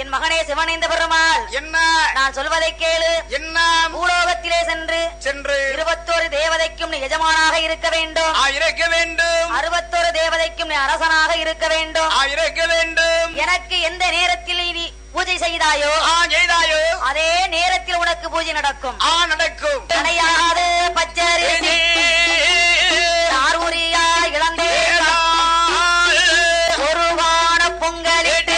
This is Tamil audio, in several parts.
என் மகனே சிவனேந்த பெருமாள் என்ன நான் சொல்வதை கேளு. என்ன பூலோகத்திலே சென்று 21 தேவதைக்கும் நீ எஜமானாக இருக்க வேண்டும். இருக்க வேண்டும். 61 தேவதைக்கும் நீ அரசனாக இருக்க வேண்டும். இருக்க வேண்டும். எனக்கு எந்த நேரத்தில் நீ பூஜை செய்தாயோ அதே நேரத்தில் உனக்கு பூஜை நடக்கும். நடக்கும். அணையாது பச்சரிசி ஆரூரியா இழந்தே ஒருவான பொங்கலிட்டு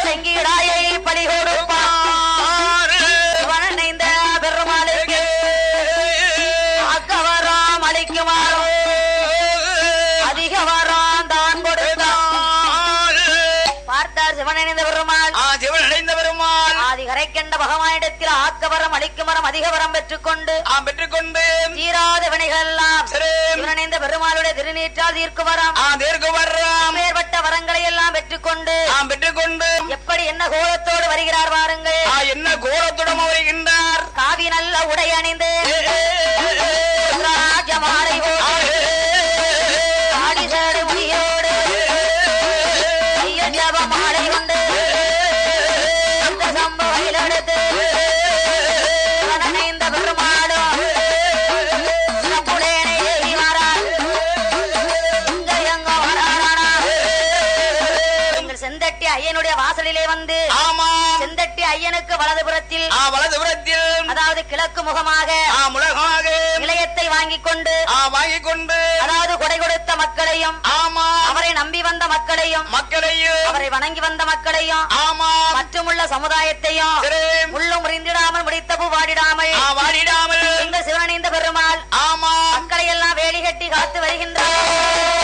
செங்கிடாயை பலி கொடுப்பார். வணந்த பெருமாளுக்கு அக்கவராம் அளிக்குமாறும் அதிக வரான் தான் கொடுத்தார். பார்த்தார் சிவனடைந்த பெருமாள். சிவனடைந்த பெருமாள் ஆதி கரைக்கண்ட பகவானிடத்தில் ஆக்கவரம் அளிக்குமரம் அதிக வரம் பெற்றுக்கொண்டு தீராத வினைகள் எல்லாம் சிவனடைந்த பெருமாளுடைய திருநீற்றால் தீர்க்குவரம் மேற்பட்ட வரங்களை எல்லாம் பெற்றுக்கொண்டு எப்படி என்ன கோலத்தோடு வருகிறார் பாருங்கள். என்ன கோலத்துடன் வருகின்றார். காவி நல்ல உடை அணிந்து ராஜமாலை ஆடிசேடு முடியோடு ஜபமாலை கொண்டு சம்பவையில் எடுத்து வணனைந்த பெருமாளும் புலேனை ஏறி வரார். இங்க எங்க வரானா எங்கள் செந்தட்டி ஐயனுடைய வாசலிலே வந்து செந்தட்டி ஐயனுக்கு வலதுபுறத்தில் அதாவது கிழக்கு முகமாக நிலையத்தை வாங்கிக் கொண்டு அதாவது கொடை கொடுத்த மக்களையும் அவரை நம்பி வந்த மக்களையும் அவரை வணங்கி வந்த மக்களையும் மற்றுமுள்ள சமுதாயத்தையும் உள்ளும் முறிந்திடாமல் முடித்தபு வாடிடாமல் எங்கள் சிவனடைந்த பெருமாள் மக்களை எல்லாம் வேலி கட்டி காத்து வருகின்றார்.